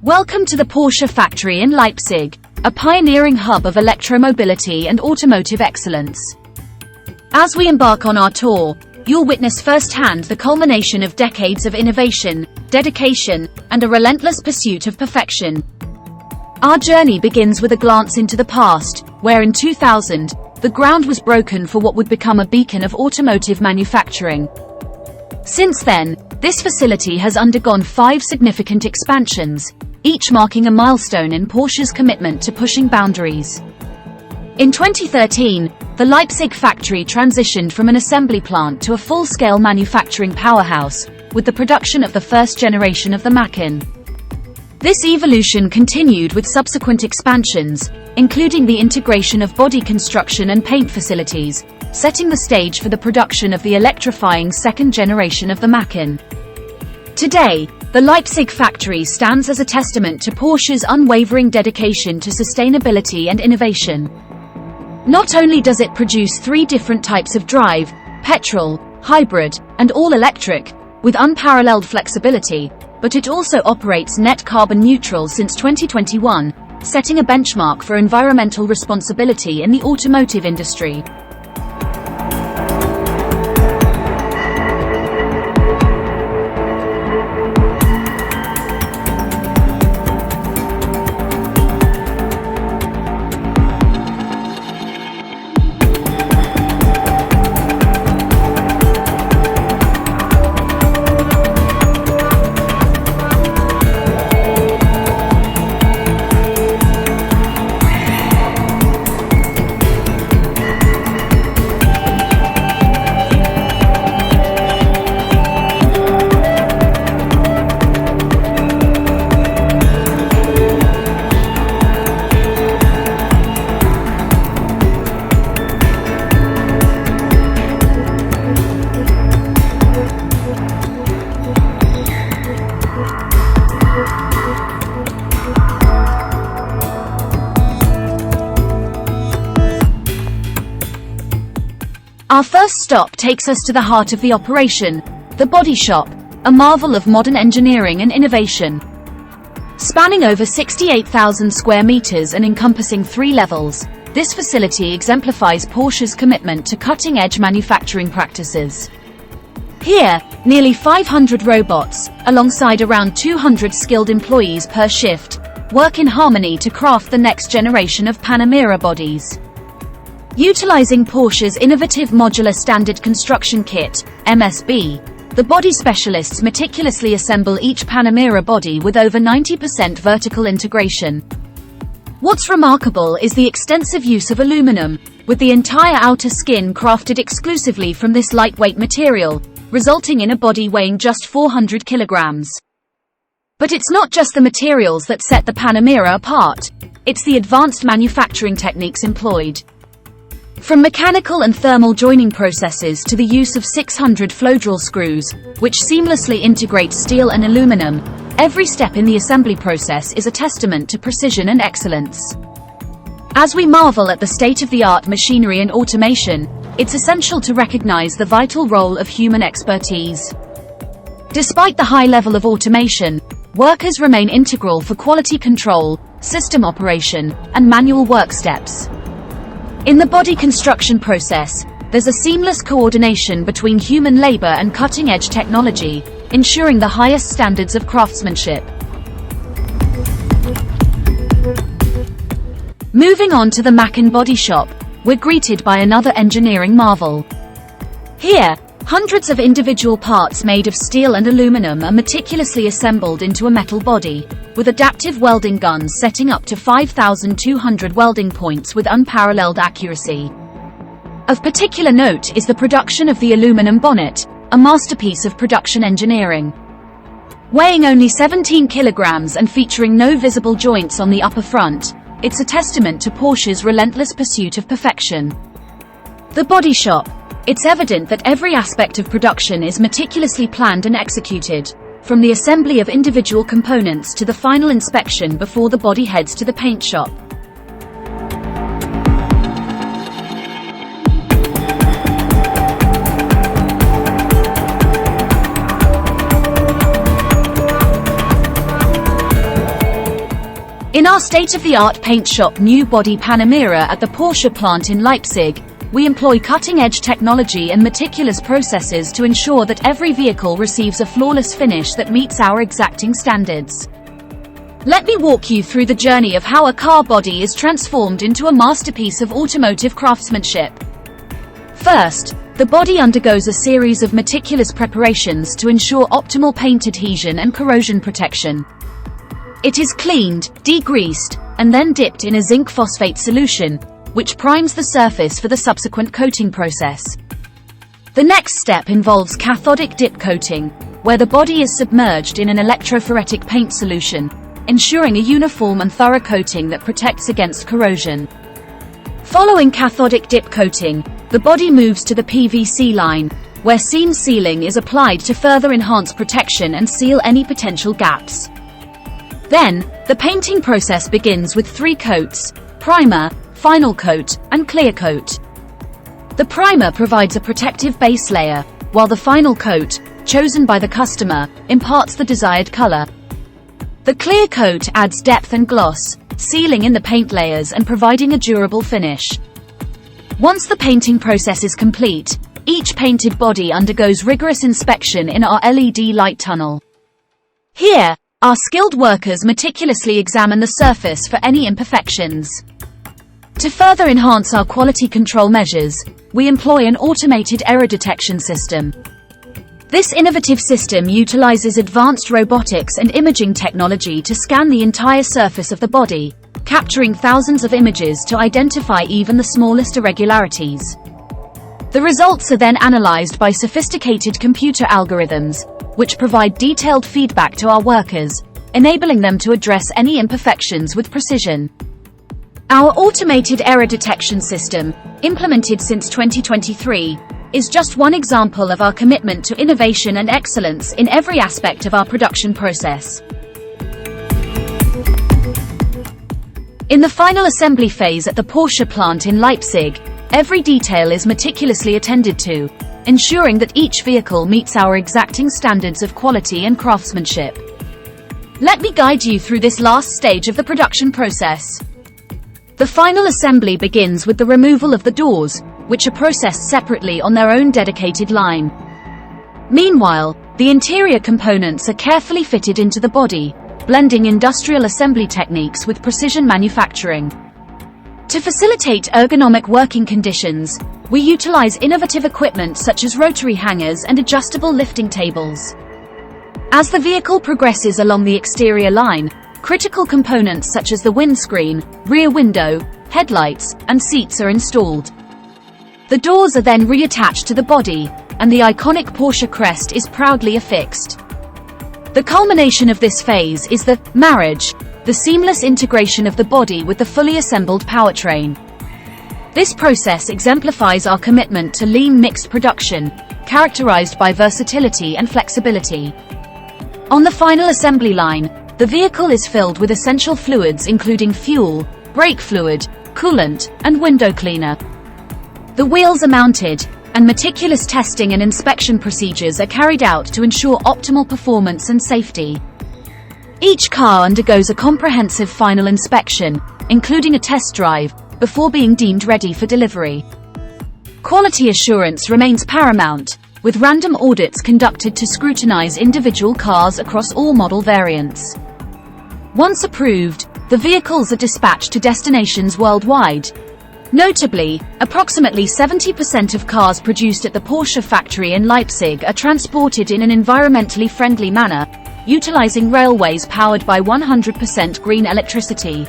Welcome to the Porsche factory in Leipzig, a pioneering hub of electromobility and automotive excellence. As we embark on our tour, you'll witness firsthand the culmination of decades of innovation, dedication, and a relentless pursuit of perfection. Our journey begins with a glance into the past, where in 2000, the ground was broken for what would become a beacon of automotive manufacturing. Since then, this facility has undergone 5 significant expansions, each marking a milestone in Porsche's commitment to pushing boundaries. In 2013, the Leipzig factory transitioned from an assembly plant to a full-scale manufacturing powerhouse, with the production of the first generation of the Macan. This evolution continued with subsequent expansions, including the integration of body construction and paint facilities, setting the stage for the production of the electrifying second generation of the Macan. Today, the Leipzig factory stands as a testament to Porsche's unwavering dedication to sustainability and innovation. Not only does it produce 3 different types of drive, petrol, hybrid, and all-electric, with unparalleled flexibility, but it also operates net carbon neutral since 2021, setting a benchmark for environmental responsibility in the automotive industry. Our first stop takes us to the heart of the operation, the body shop, a marvel of modern engineering and innovation. Spanning over 68,000 square meters and encompassing 3 levels, this facility exemplifies Porsche's commitment to cutting-edge manufacturing practices. Here, nearly 500 robots, alongside around 200 skilled employees per shift, work in harmony to craft the next generation of Panamera bodies. Utilizing Porsche's innovative Modular Standard Construction Kit, MSB, the body specialists meticulously assemble each Panamera body with over 90% vertical integration. What's remarkable is the extensive use of aluminum, with the entire outer skin crafted exclusively from this lightweight material, resulting in a body weighing just 400 kilograms. But it's not just the materials that set the Panamera apart, it's the advanced manufacturing techniques employed. From mechanical and thermal joining processes to the use of 600 flow-drill screws, which seamlessly integrate steel and aluminum, every step in the assembly process is a testament to precision and excellence. As we marvel at the state-of-the-art machinery and automation, it's essential to recognize the vital role of human expertise. Despite the high level of automation, workers remain integral for quality control, system operation, and manual work steps. In the body construction process, there's a seamless coordination between human labor and cutting-edge technology, ensuring the highest standards of craftsmanship. Moving on to the Macan body shop, we're greeted by another engineering marvel. Here, hundreds of individual parts made of steel and aluminum are meticulously assembled into a metal body, with adaptive welding guns setting up to 5,200 welding points with unparalleled accuracy. Of particular note is the production of the aluminum bonnet, a masterpiece of production engineering. Weighing only 17 kilograms and featuring no visible joints on the upper front, it's a testament to Porsche's relentless pursuit of perfection. The body shop. It's evident that every aspect of production is meticulously planned and executed, from the assembly of individual components to the final inspection before the body heads to the paint shop. In our state-of-the-art paint shop New Body Panamera at the Porsche plant in Leipzig, we employ cutting-edge technology and meticulous processes to ensure that every vehicle receives a flawless finish that meets our exacting standards. Let me walk you through the journey of how a car body is transformed into a masterpiece of automotive craftsmanship. First, the body undergoes a series of meticulous preparations to ensure optimal paint adhesion and corrosion protection. It is cleaned, degreased, and then dipped in a zinc phosphate solution, which primes the surface for the subsequent coating process. The next step involves cathodic dip coating, where the body is submerged in an electrophoretic paint solution, ensuring a uniform and thorough coating that protects against corrosion. Following cathodic dip coating, the body moves to the PVC line, where seam sealing is applied to further enhance protection and seal any potential gaps. Then, the painting process begins with 3 coats: primer, final coat, and clear coat. The primer provides a protective base layer, while the final coat, chosen by the customer, imparts the desired color. The clear coat adds depth and gloss, sealing in the paint layers and providing a durable finish. Once the painting process is complete, each painted body undergoes rigorous inspection in our LED light tunnel. Here, our skilled workers meticulously examine the surface for any imperfections. To further enhance our quality control measures, we employ an automated error detection system. This innovative system utilizes advanced robotics and imaging technology to scan the entire surface of the body, capturing thousands of images to identify even the smallest irregularities. The results are then analyzed by sophisticated computer algorithms, which provide detailed feedback to our workers, enabling them to address any imperfections with precision. Our automated error detection system, implemented since 2023, is just one example of our commitment to innovation and excellence in every aspect of our production process. In the final assembly phase at the Porsche plant in Leipzig, every detail is meticulously attended to, ensuring that each vehicle meets our exacting standards of quality and craftsmanship. Let me guide you through this last stage of the production process. The final assembly begins with the removal of the doors, which are processed separately on their own dedicated line. Meanwhile, the interior components are carefully fitted into the body, blending industrial assembly techniques with precision manufacturing. To facilitate ergonomic working conditions, we utilize innovative equipment such as rotary hangers and adjustable lifting tables. As the vehicle progresses along the exterior line, critical components such as the windscreen, rear window, headlights, and seats are installed. The doors are then reattached to the body, and the iconic Porsche crest is proudly affixed. The culmination of this phase is the marriage, the seamless integration of the body with the fully assembled powertrain. This process exemplifies our commitment to lean mixed production, characterized by versatility and flexibility. On the final assembly line, the vehicle is filled with essential fluids including fuel, brake fluid, coolant, and window cleaner. The wheels are mounted, and meticulous testing and inspection procedures are carried out to ensure optimal performance and safety. Each car undergoes a comprehensive final inspection, including a test drive, before being deemed ready for delivery. Quality assurance remains paramount, with random audits conducted to scrutinize individual cars across all model variants. Once approved, the vehicles are dispatched to destinations worldwide. Notably, approximately 70% of cars produced at the Porsche factory in Leipzig are transported in an environmentally friendly manner, utilizing railways powered by 100% green electricity.